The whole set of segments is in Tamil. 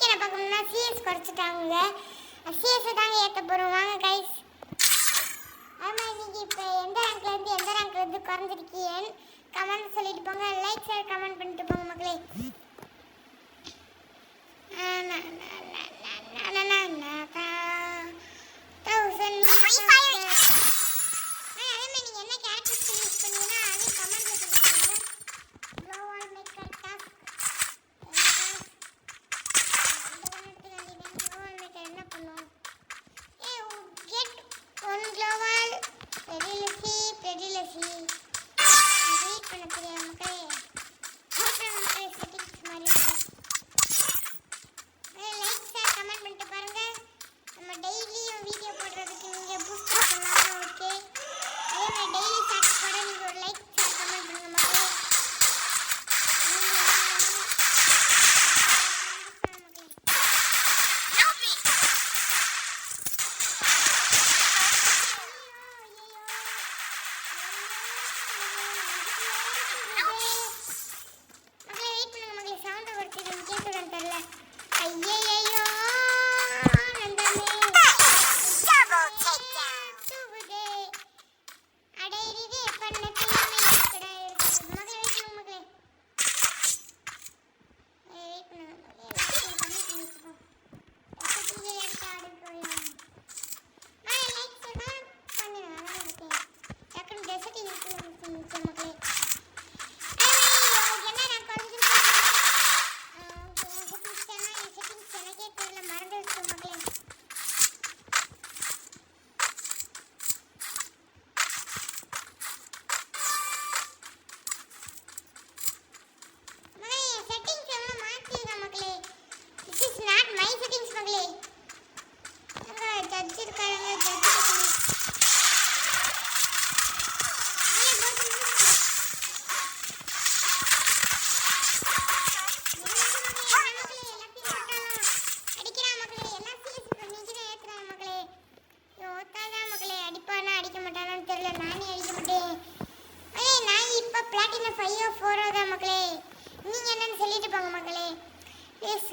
என்ன பார்க்கணும்னா சிஎஸ் குறைச்சிட்டாங்க. சிஎஸ் தாங்க ஏற்ற போகிறோம். வாங்க கைஸ். ஆமாம், இன்னைக்கு இப்போ எந்த ரேங்க்லேருந்து எந்த ரேங்க்லேருந்து குறைஞ்சிருக்கீங்கன்னு கமெண்ட் சொல்லிட்டு போங்க. லைக் ஷேர் கமெண்ட் பண்ணிட்டு போங்க மக்களே.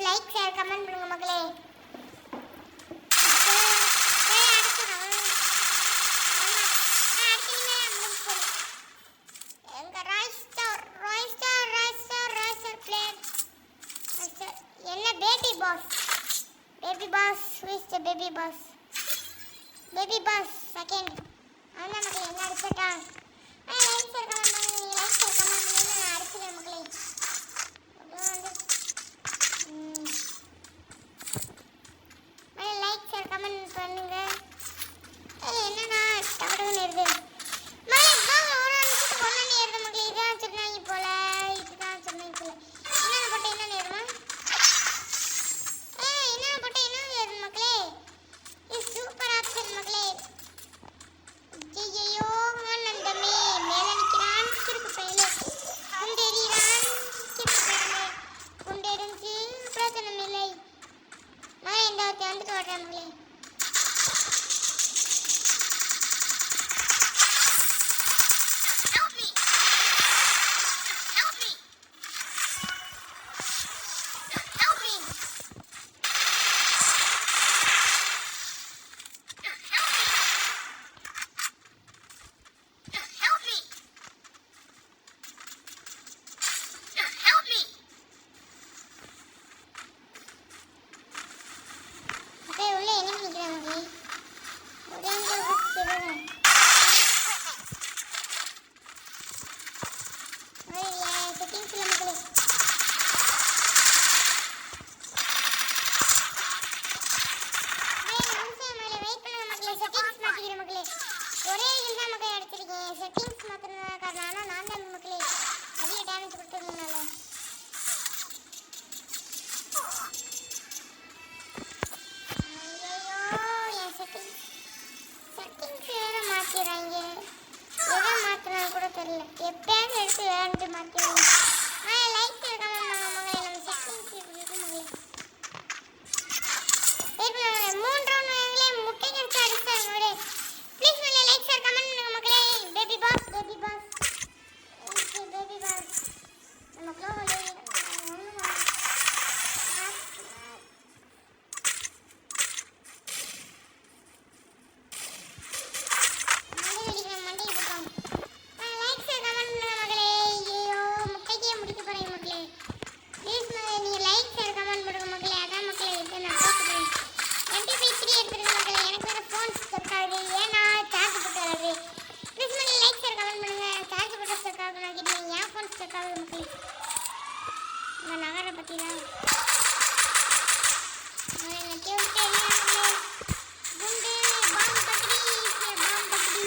லைக் ஷேர் கமெண்ட் பண்ணுங்க மக்களே. என்ன baby boss who is the baby boss? Baby boss second. அண்ணா மக்களே என்ன அடிச்சட்டா? லைக் ஷேர் கமெண்ட் பண்ணுங்க. லைக் ஷேர் கமெண்ட் பண்ணுங்க. நான் அடிச்சேன் மக்களே. லைக் ஷேர் கமெண்ட் பண்ணுங்க. என்னன்னா டபடன்னு இருக்கு. விளையாடுற பத்திலாம் எனக்கு விட்டு என்ன குண்டு பாம்பு பக்கடி பாம்பு பக்கடி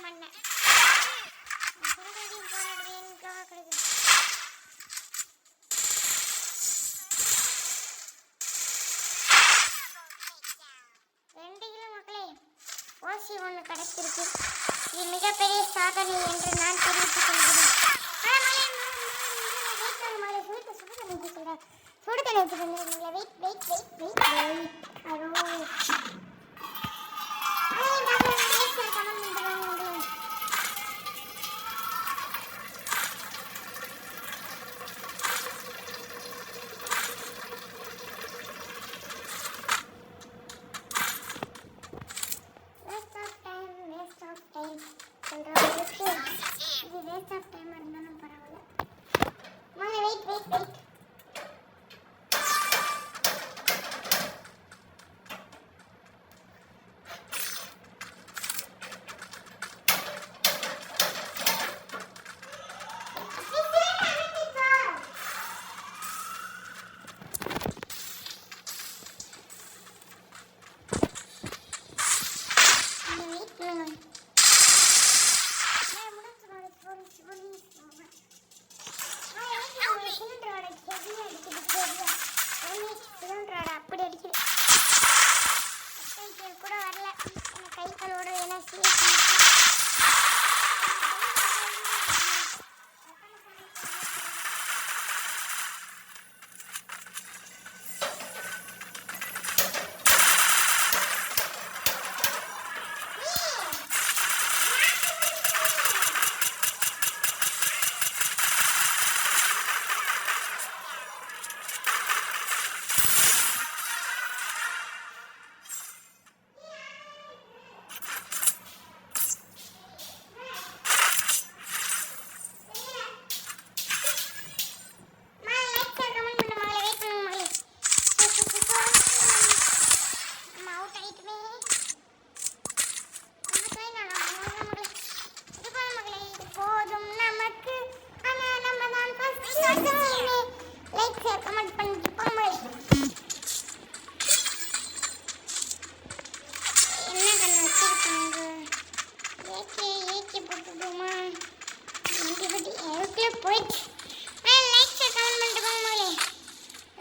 மாட்டேன். புறக்கடையும் போராடுவேன் கிடைக்கும். 2 கிலோ மக்களே ஓசி 1 கிடைச்சிருக்கு. இது மிகப்பெரிய சாதனை என்று நான் தெரிவித்துக் கொள்கிறேன். சுடு தண்ணி வச்சுருந்தீங்களா? Wait wait wait wait wait அதோ இது வேஸ்ட் ஆஃப் டைம் இருந்தாலும் பரவாயில்ல. வெயிட் வெயிட் வெயிட் அப்படி அடிக்குது கூட வரல. கை காலோட என்ன போயிடுச்சு.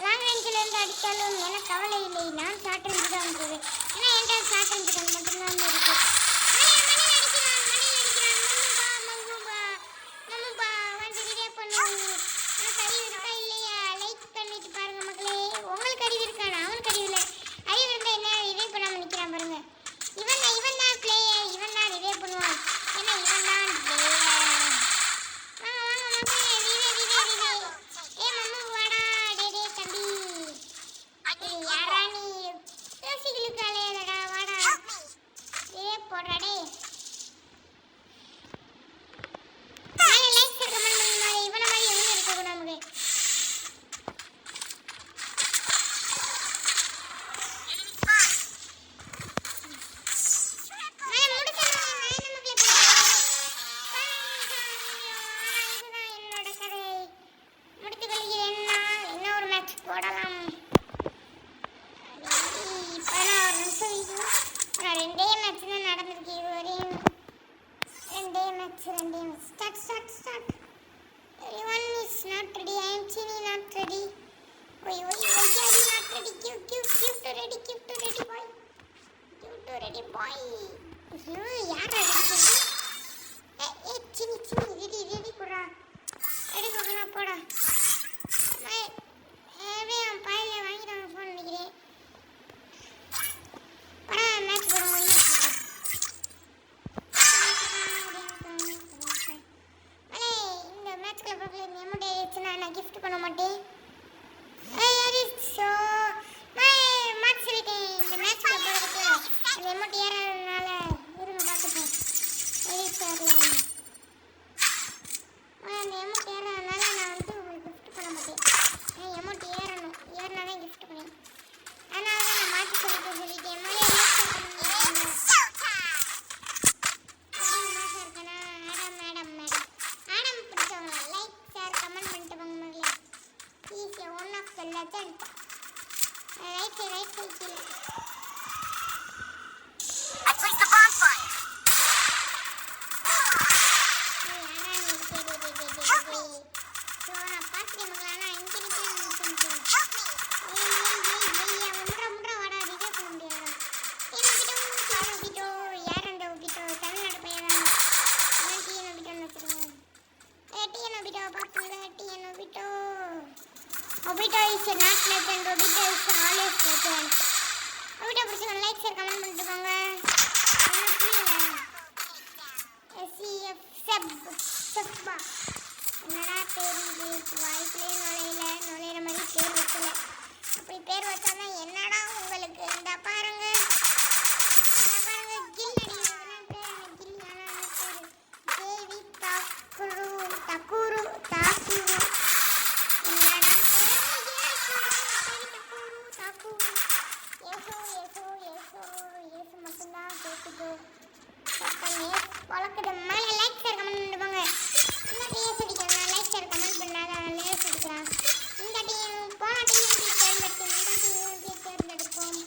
லாங் ரேஞ்சில் இருந்து அடித்தாலும் எனக்கு கவலை இல்லை. நான் ஷார்ட் ரேஞ்சு தான் வந்தது. ஏன்னா என்கிட்ட ஷார்ட் ரேஞ்சு கன் மட்டும்தான் இருக்கு. உங்களுக்கு அறிவு இருக்கானா? அவனுக்கு அறிவு இல்லை. அறிவு இருந்தா என்ன இதே பண்ணாம நிற்கிறான் பாருங்க. இவன் தான் பிளேயர். இவன் தான் இதே பண்ணுவான். ஏன்னா இவன் தான் போடலாம். 16 நிமிஷம். 2 மேட்ச் தான் நடந்திருக்கு இதுவரையும். 2 match. Start. Everyone is not ready. I am Chini not ready. Why are you not ready? Give to ready boy. Give to ready boy. யார் ready? Chini ready போடா. ரெடி போடா. அவன் பாயில வாங்கிட்டாங்க ஃபோன் நினைக்கிறேன். படம் மேட்ச் போடுவோம். இந்த மேட்ச்ல பக்கத்துல எமௌண்ட் ஏறிச்சுன்னா நான் கிஃப்ட் பண்ண மாட்டேன். மார்க் சொல்லிட்டேன். இந்த மேட்ச்ல போடுறதுக்கு அந்த எமௌண்ட் ஏறாதனால இருங்க பார்த்துப்போம். அந்த எமௌண்ட் ஏறாதனால நான் வந்து உங்களுக்கு கிஃப்ட் பண்ண மாட்டேன். எமௌண்ட் ஏறினாதான் கிஃப்ட் பண்ணேன். அதனால தான் நான் மாற்றி சொல்லிட்டேன். ஆடம் பிடிச்சவங்க லைக் ஷேர் கமெண்ட் பண்ணிட்டு போங்க மகளே. Please one of the legend. Right side Obito is not legend. Obito is always legend. Obito பிடிச்சவங்க லைக் ஷேர் கமெண்ட் பண்ணிட்டு போங்க. என்ன புரியல? SCF செப்பா என்னடா பேர் இது? வாய்க்குள்ளே நுழையிற மாதிரி பேர் வைக்கல. அப்படி பேர் வச்சாதான் என்னடா உங்களுக்கு? இந்த பாருங்க கில்லடி தேவி தாக்குரு தக்குரு தாக்குரு என்னடா தாக்குரு ஏசு மட்டும்தான் கேட்குது. வளர்க்குற மேலே லைக் ஷேர் கமெண்ட் பண்ணிடுவாங்க. இந்த டீம் அடிக்கிறேன் லைக் ஷேர் கமெண்ட் பண்ணாதான் லேஸ் அடிக்கிறான். இந்த டீம் போன டீம் தேர்ந்தெடுத்து இந்த டீம் தேர்ந்தெடுப்போம்.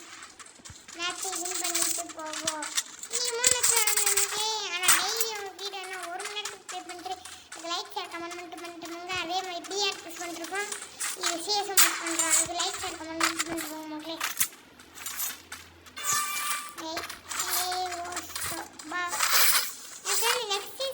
மேட்சை வின் பண்ணிட்டு போவோம். நீ 3 மேட்ச் நடந்துருந்தே. ஆனால் டெய்லி உங்கள் வீடியோ என்ன 1 மணி நேரத்துக்கு ப்ளே பண்ணிட்டு அதுக்கு லைக் ஷேர் கமெண்ட் பண்ணிட்டு போங்க. அதே மாதிரி பிஆர் புஷ் பண்ணிருக்கோம். இது சிஎஸ்எம் புஷ் பண்ணுறோம். அதுக்கு லைக் ஷேர் கமெண்ட் பண்ணிட்டு போங்க மக்களே. நெக்ஸ்ட்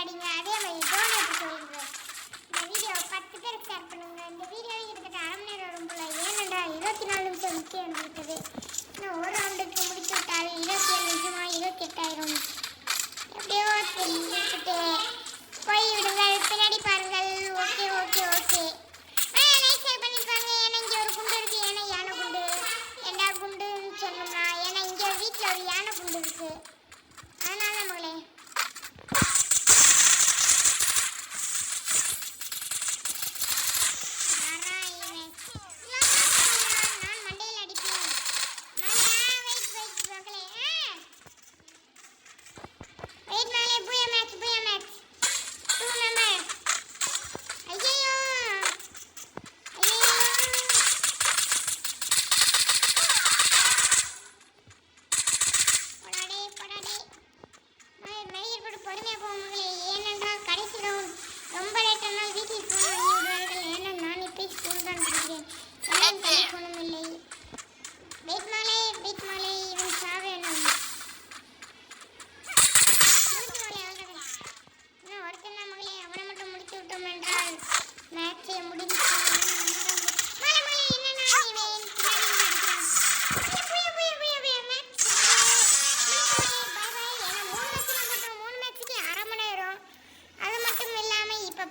கொண்டாடிங்க. அதே மாதிரி டோனட் சொல்லுங்க. இந்த வீடியோ 10 பேருக்கு ஷேர் பண்ணுங்க. இந்த வீடியோ கிட்டத்தட்ட அரை மணி நேரம் வரும் போல. ஏனென்றால் 24 நிமிஷம் முக்கியம் இருக்கிறது. இன்னும் ஒரு ரவுண்டுக்கு முடித்து விட்டால் 27 நிமிஷமா 28,000 எப்படியோ தெரிஞ்சுக்கிட்டு போய்விடுங்கள். பின்னாடி பாருங்கள். Okay okay okay. Like share பண்ணிருப்பாங்க. ஏன்னா இங்கே ஒரு குண்டு இருக்கு. ஏன்னா யானை குண்டு. என்ன குண்டுன்னு சொன்னோம்னா ஏன்னா இங்கே வீட்டில் ஒரு யானை குண்டு இருக்கு. அதனால மகளே நான் மண்டையில் அடிப்பேன். வெயிட் மேலே பூயா மேட்ச் 2 மெம்பர். ஐயோ ஐயோ போடாடே போடாடே. மெய்யர் கூட பொறுமையாக போவாங்களே. ஏனென்றால் கடைசி ரவுண்ட் ரொம்ப லேட்டானால் வீட்டில் ஃபோன் பண்ணி விடுவார்கள். ஏன்னா நான் இப்போ ஸ்கூல் தான் படிக்கிறேன். எனக்கு ஃபோனும் இல்லை. வெயிட் மாலை இவன் சாக வேணும். இன்னும் ஒருத்தன் தான் மகளே. அவனை மட்டும் முடித்து விட்டோம் என்றால் மேட்சே முடிஞ்சு.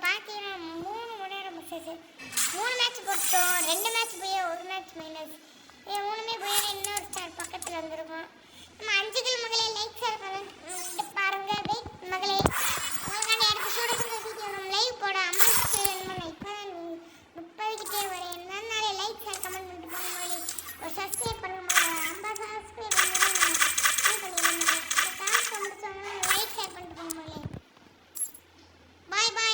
பார்த்தீங்கன்னா 3 மணி நேரம் முடிச்சது. 3 மேட்ச் போட்டோம். 2 மேட்ச் போய் 1 மேட்ச் மைனஸ். 3மே போய் இன்னொரு ஸ்டார் பக்கத்தில் வந்துருக்கும். நம்ம 5 கிலோ மகளே லைக் ஷேர் பண்ணி பாருங்க. வெயிட் மகளே உங்களுக்கான எனக்கு சுடுற வீடியோ நம்ம லைவ் போட அம்மாவுக்கு இப்போ தான் 30 கிட்டே வரேன். என்னன்னாலே லைக் ஷேர் கமெண்ட் பண்ணிட்டு போங்க மகளே. ஒரு சப்ஸ்கிரைப் பண்ணுங்க. 50 சப்ஸ்கிரைப் பண்ணிடுங்க. காசு முடிச்சோன்னா லைக் ஷேர் பண்ணிட்டு போங்க மகளே. Bye bye.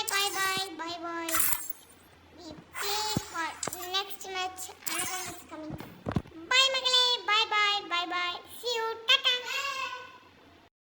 We play for next match.